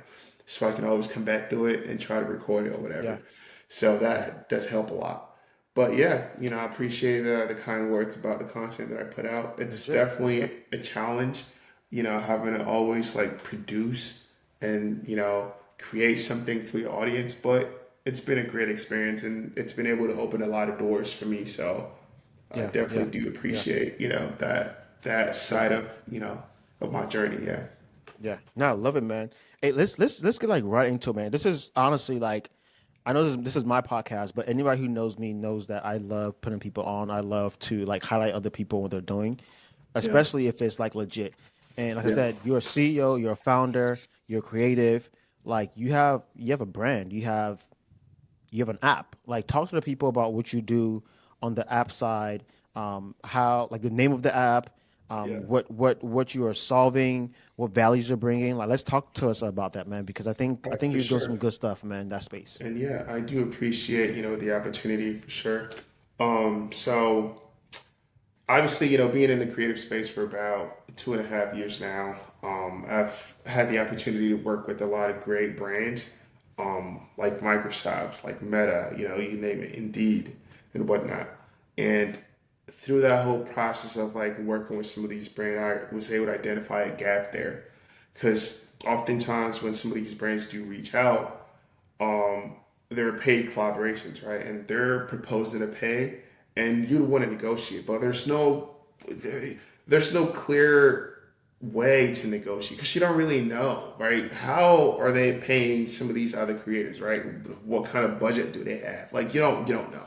so I can always come back to it and try to record it or Yeah. whatever. So Yeah. that does help a lot. But yeah, I appreciate the kind words about the content that I put out. It's Legit. definitely Legit. a challenge, having to always like produce and create something for your audience, but it's been a great experience and it's been able to open a lot of doors for me. So I Yeah. Yeah. definitely do Yeah. appreciate that Yeah. side of my journey. Yeah. Yeah, no, I love it, man. Hey, let's get like right into it, man. This is honestly like, I know this is my podcast, but anybody who knows me knows that I love putting people on. I love to like highlight other people what they're doing, Yeah. especially if it's like legit. And like I Yeah. said, you're a CEO, you're a founder, you're creative. Like you have a brand, you have an app. Like talk to the people about what you do on the app side, how like the name of the app, Yeah. what you are solving, what values you're bringing. Like let's talk to us about that, man, because I think I Right, think for you're doing sure. some good stuff, man, in that space. And yeah, I do appreciate, the opportunity for sure. So obviously, being in the creative space for about 2.5 years now, I've had the opportunity to work with a lot of great brands, like Microsoft, like Meta, you name it, Indeed, and whatnot. And through that whole process of like working with some of these brands, I was able to identify a gap there, because oftentimes when some of these brands do reach out, they're paid collaborations, right? And they're proposing a pay, and you'd want to negotiate, but there's no clear way to negotiate because you don't really know, right? How are they paying some of these other creators, right? What kind of budget do they have? Like you don't know.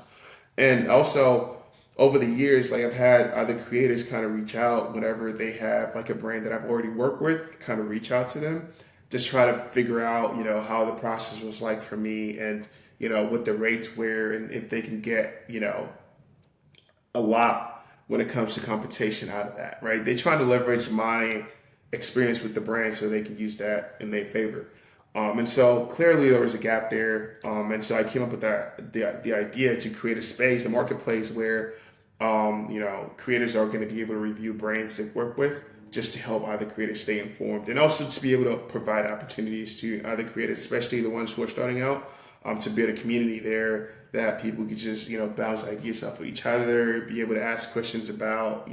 And also over the years, like I've had other creators kind of reach out whenever they have like a brand that I've already worked with, kind of reach out to them, just try to figure out, how the process was like for me and, what the rates were and if they can get, a lot when it comes to compensation out of that, right? They're trying to leverage my experience with the brand so they can use that in their favor. And so clearly there was a gap there. And so I came up with the idea to create a space, a marketplace where, creators are going to be able to review brands they work with just to help other creators stay informed and also to be able to provide opportunities to other creators, especially the ones who are starting out, to build a community there that people could just, bounce ideas off of each other, be able to ask questions about,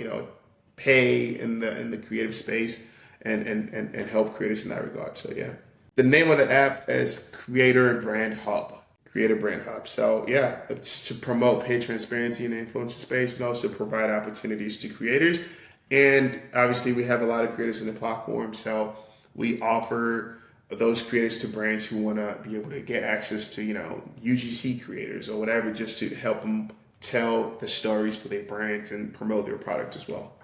pay in the creative space and help creators in that regard. So yeah. The name of the app is Creator Brand Hub. Creator Brand Hub. So yeah, it's to promote paid transparency in the influencer space and also provide opportunities to creators. And obviously we have a lot of creators in the platform. So we offer those creators to brands who want to be able to get access to, UGC creators or whatever, just to help them tell the stories for their brands and promote their product as well.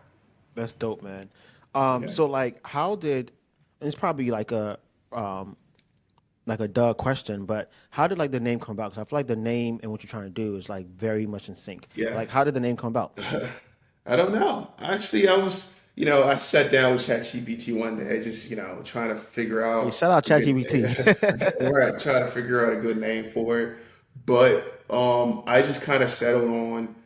That's dope, man. Yeah. So like, how did? And it's probably like a duh question, but how did like the name come about? Because I feel like the name and what you're trying to do is like very much in sync. Yeah. Like, how did the name come about? I don't know. Actually, I was, I sat down with ChatGPT one day, just, trying to figure Hey, out shout out a good, ChatGPT. right, trying to figure out a good name for it. But I just kind of settled on,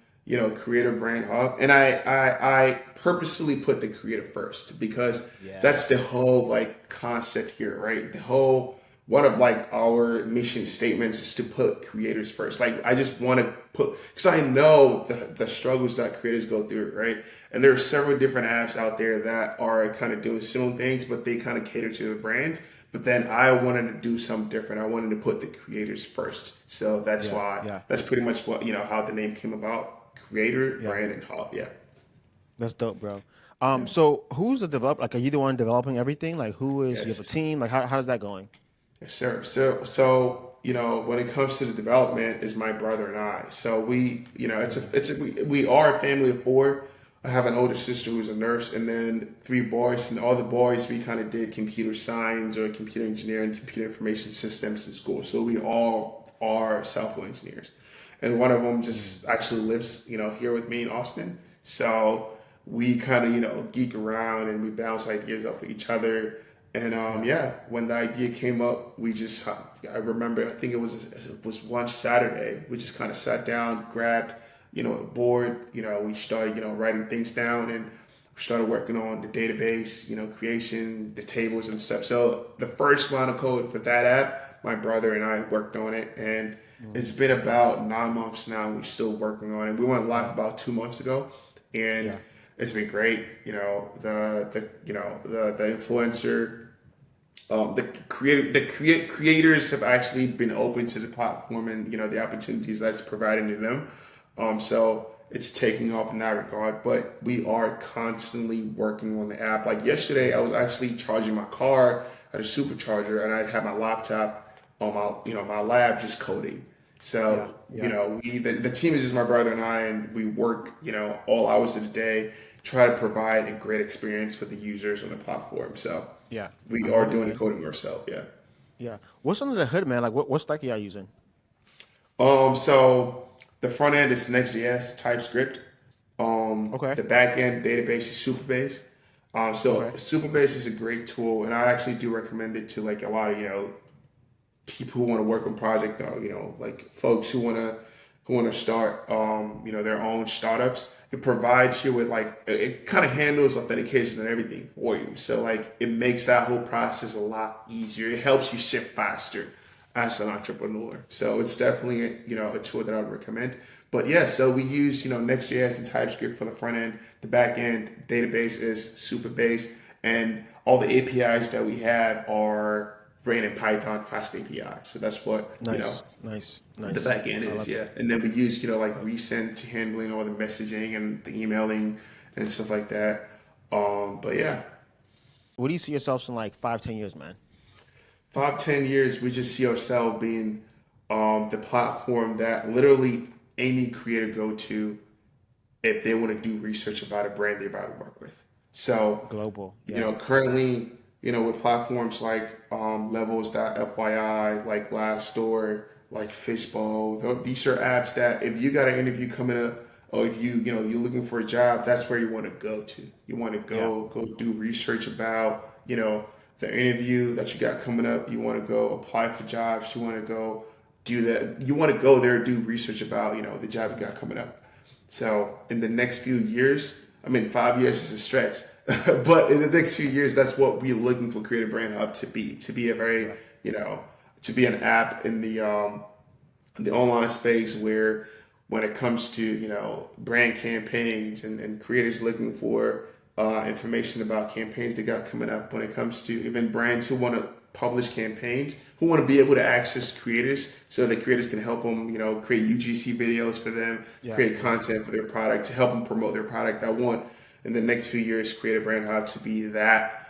Creator Brand Hub, and I purposefully put the creator first because Yeah. that's the whole like concept here, right? The whole one of like our mission statements is to put creators first. Like I just want to put because I know the struggles that creators go through, right? And there are several different apps out there that are kind of doing similar things, but they kind of cater to the brands. But then I wanted to do something different. I wanted to put the creators first. So that's Yeah. why Yeah. that's pretty much what how the name came about. Creator, Yeah. brand, and hub. Yeah. That's dope, bro. Yeah. So who's the developer? Like, are you the one developing everything? Like, who is? You have a Yes. team? Like, how's that going? Yes, sir. So when it comes to the development, is my brother and I. So we, we are a family of four. I have an older sister who's a nurse, and then three boys. And all the boys, we kind of did computer science or computer engineering, computer information systems in school. So we all are software engineers, and one of them just actually lives, here with me in Austin. So we kind of, geek around and we bounce ideas off of each other. And Yeah. yeah, when the idea came up, I remember, I think it was one Saturday, we just kind of sat down, grabbed, a board, we started, writing things down and started working on the database, creation, the tables and stuff. So the first line of code for that app, my brother and I worked on it. And it's been about 9 months now. We're still working on it. We went live about 2 months ago. And Yeah. it's been great. The influencer creators have actually been open to the platform and the opportunities that's providing to them. So it's taking off in that regard. But we are constantly working on the app. Like yesterday, I was actually charging my car at a supercharger, and I had my laptop on my lab just coding. Yeah. So Yeah. the team is just my brother and I, and we work all hours of the day, try to provide a great experience for the users on the platform. So Yeah. I we are love it, doing the man. coding ourselves. Yeah. Yeah. What's under the hood, man? Like, what stack are y'all using? So the front end is Next.js, TypeScript. Okay. The back end database is Superbase. So Okay. Superbase is a great tool, and I actually do recommend it to like a lot of people who want to work on project, like folks who want to start, their own startups. It provides you with like it kind of handles authentication and everything for you. So like it makes that whole process a lot easier. It helps you ship faster as an entrepreneur. So it's definitely a tool that I would recommend. But yeah, so we use Next.js and TypeScript for the front end. The back end database is Superbase, and all the APIs that we have are written in Python Fast API. So that's what Nice. Nice. the Nice. back end I is, love it. yeah. And then we use like resend to handling all the messaging and the emailing and stuff like that. But yeah, What do you see yourselves in like 5, 10 years, man? 5, 10 years, we just see ourselves being the platform that literally any creator go to if they want to do research about a brand they're about to work with. So, Global. Yeah. currently, with platforms like Levels.fyi, like Glassdoor, like Fishbowl, these are apps that if you got an interview coming up, or if you're looking for a job, that's where you want to go to. You want to Yeah. go do research about, the interview that you got coming up. You want to go apply for jobs. You want to go do that. You want to go there, do research about, the job you got coming up. So in the next few years, I mean, 5 years is a stretch, but in the next few years, that's what we're looking for Creative Brand Hub to be a very, Yeah. to be an app in the online space where when it comes to, brand campaigns and creators looking for information about campaigns they got coming up, when it comes to even brands who want to publish campaigns, who want to be able to access creators so that creators can help them, create UGC videos for them, Yeah. create content for their product to help them promote their product. I want in the next few years Creative Brand Hub to be that,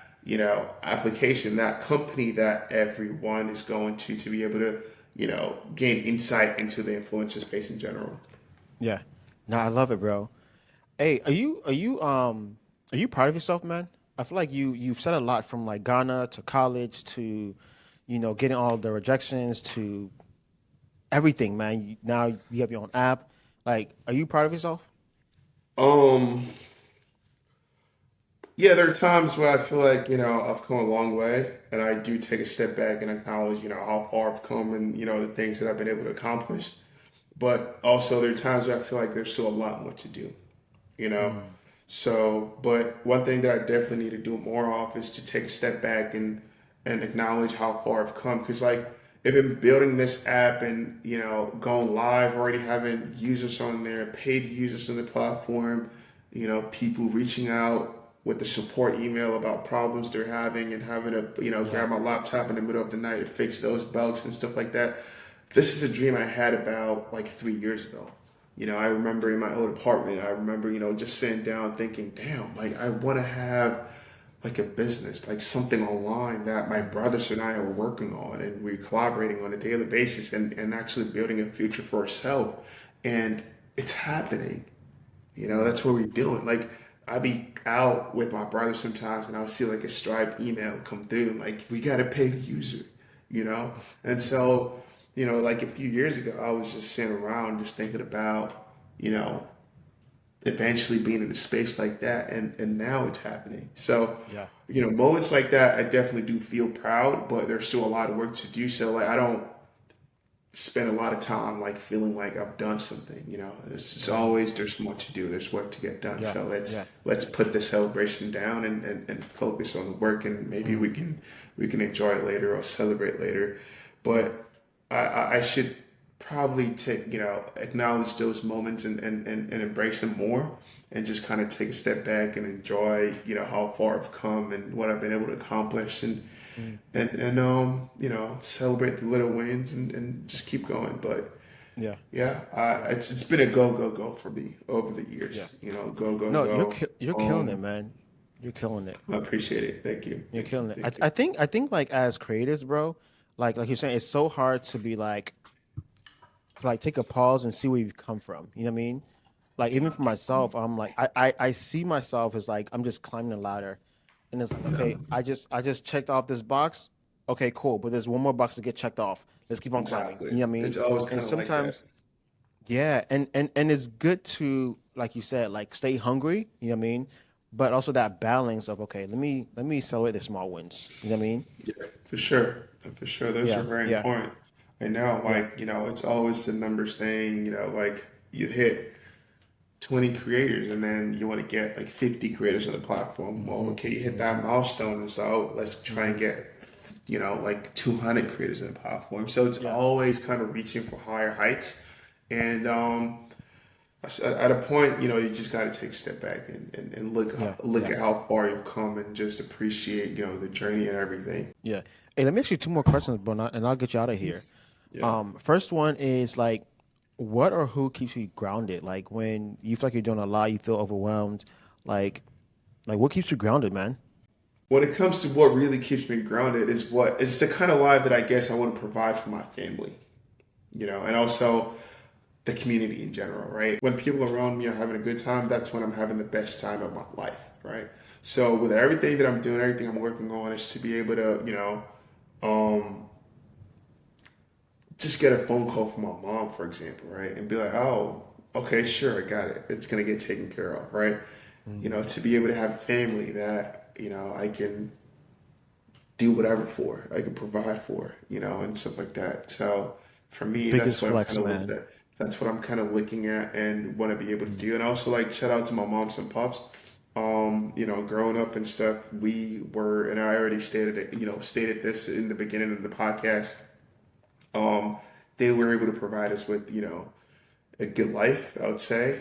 application, that company that everyone is going to be able to, gain insight into the influencer space in general. Yeah. No, I love it, bro. Hey, are you proud of yourself, man? I feel like you've said a lot from like Ghana to college to, getting all the rejections to everything, man. Now you have your own app. Like, are you proud of yourself? Um, yeah, there are times where I feel like, I've come a long way and I do take a step back and acknowledge, how far I've come and, the things that I've been able to accomplish. But also there are times where I feel like there's still a lot more to do, you know? Mm, So, but one thing that I definitely need to do more of is to take a step back and acknowledge how far I've come. Because like, if I'm building this app and going live, already having users on there, paid users on the platform, people reaching out with the support email about problems they're having and having to yeah. grab my laptop in the middle of the night to fix those bugs and stuff like that. This is a dream I had about like 3 years ago. I remember in my old apartment, I remember, just sitting down thinking, damn, like I want to have like a business, like something online that my brothers and I are working on and we're collaborating on a daily basis and actually building a future for ourselves. And it's happening. That's what we're doing. Like I be out with my brother sometimes and I'll see like a Stripe email come through, like we got to pay the user, you know? And so, like a few years ago, I was just sitting around just thinking about, you know, eventually being in a space like that and now it's happening. So, Yeah. moments like that I definitely do feel proud, but there's still a lot of work to do. So like I don't spend a lot of time like feeling like I've done something. It's always there's more to do. There's work to get done. Yeah. So let's Yeah. let's put the celebration down and focus on the work and maybe we can enjoy it later or celebrate later. But I should probably take acknowledge those moments and embrace them more and just kind of take a step back and enjoy how far I've come and what I've been able to accomplish Mm, and celebrate the little wins and just keep going. But yeah. yeah, Yeah. it's been a go for me over the Yeah. years. Go go No, go. you're killing it, man. You're killing it. I appreciate it. Thank you. You're Thank you. killing it. Thank you. I think like as creators, bro, like you're saying, it's so hard to be like take a pause and see where you've come from. You know what I mean? Like even for myself, I'm like I see myself as like I'm just climbing a ladder, and it's like okay, I just checked off this box. Okay, cool, but there's one more box to get checked off. Let's keep on climbing. Exactly. You know what I mean? It's always And kind of like that. sometimes, yeah, and it's good to like you said, like stay hungry. You know what I mean? But also that balance of okay, let me celebrate the small wins. You know what I mean? Yeah, for sure. For sure. Those are Yeah, very yeah, important. I know, yeah. like, it's always the numbers thing, like you hit 20 creators and then you want to get like 50 creators on the platform. Well, Mm-hmm, okay, you hit that mm-hmm, milestone, and so let's try and mm-hmm. get, like 200 creators on the platform. So it's Yeah, always kind of reaching for higher heights. And at a point, you just got to take a step back and yeah, look yeah. at how far you've come and just appreciate, the journey and everything. Yeah. Hey, let me ask you two more questions, bro, and I'll get you out of here. Yeah. First one is like, what or who keeps you grounded? Like when you feel like you're doing a lot, you feel overwhelmed. Like, like what keeps you grounded, man? When it comes to what really keeps me grounded is what it's the kind of life that I guess I want to provide for my family, and also the community in general, right? When people around me are having a good time, that's when I'm having the best time of my life, right? So with everything that I'm doing, everything I'm working on is to be able to, um, just get a phone call from my mom, for example, right? And be like, oh, okay, sure, I got it. It's gonna get taken care of, right? To be able to have a family that, I can do whatever for, I can provide for, and stuff like that. So for me, Biggest flex, man. that's what I'm kind of looking at and want to be able to do. And also like shout out to my moms and pops. Growing up and stuff, we were, and I already stated it, stated this in the beginning of the podcast. Um, they were able to provide us with, a good life, I would say.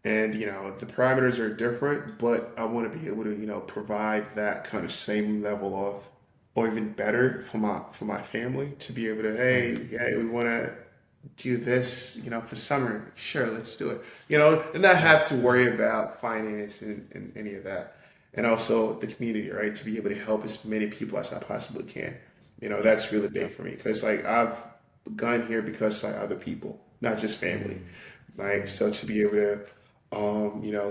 And the parameters are different, but I want to be able to provide that kind of same level of, or even better for my family to be able to, hey, we want to do this for summer, sure, let's do it, and not have to worry about finance and any of that. And also the community, right, to be able to help as many people as I possibly can. That's really big for me because like I've gone here because like other people, not just family. Like so to be able to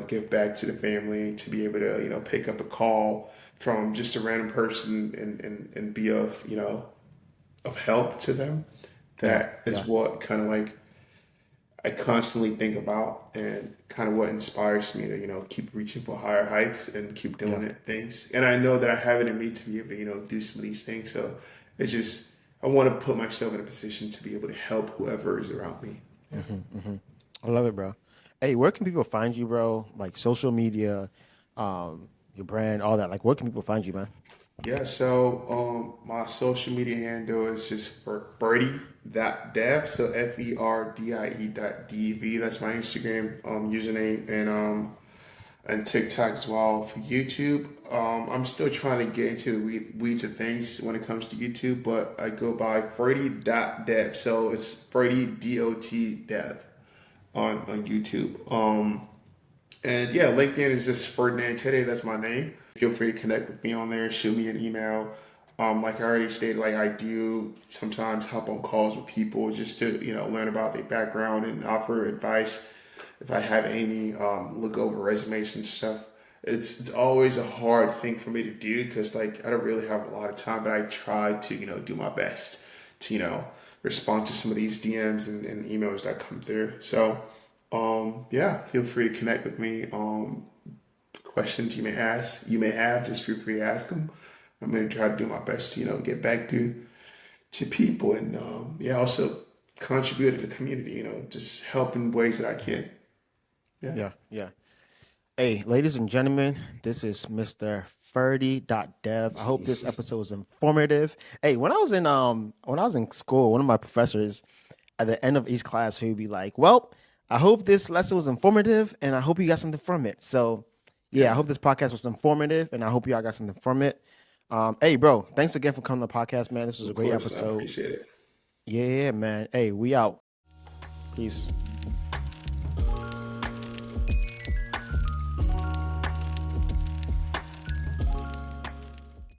give back to the family, to be able to, pick up a call from just a random person and be of, of help to them. Yeah, That is yeah, what kind of like I constantly think about and kind of what inspires me to, keep reaching for higher heights and keep yeah. doing it things. And I know that I have it in me to be able to, do some of these things. So it's just, I want to put myself in a position to be able to help whoever is around me. Yeah. I love it, bro. Hey, where can people find you, bro? Like social media, your brand, all that. Like, where can people find you, man? Yeah, so my social media handle is just for Ferdie.dev, so FERDIE.dev. That's my Instagram username and TikTok as well. For YouTube, I'm still trying to get into the weeds of things when it comes to YouTube, but I go by Ferdie.dev, so it's Ferdie DOT dev on YouTube. And yeah, LinkedIn is just Ferdinand Tettey. That's my name. Feel free to connect with me on there. Shoot me an email. Like I already stated, like I do sometimes hop on calls with people just to learn about their background and offer advice if I have any. Look over resumes and stuff. It's always a hard thing for me to do because like I don't really have a lot of time, but I try to do my best to respond to some of these DMs and emails that come through. So yeah, feel free to connect with me. Questions you may have, just feel free to ask them. I'm going to try to do my best to, get back to people and, yeah, also contribute to the community, just help in ways that I can. Yeah. Yeah, yeah. Hey, ladies and gentlemen, this is Mr. Ferdie.dev. I hope this episode was informative. Hey, when I was in school, one of my professors at the end of each class, he would be like, well, I hope this lesson was informative and I hope you got something from it. So yeah, I Yeah. hope this podcast was informative and I hope y'all got something from it. Hey, bro, thanks again for coming to the podcast, man. This was a Of great course. I episode. appreciate it. Yeah, man. Hey, we out. Peace.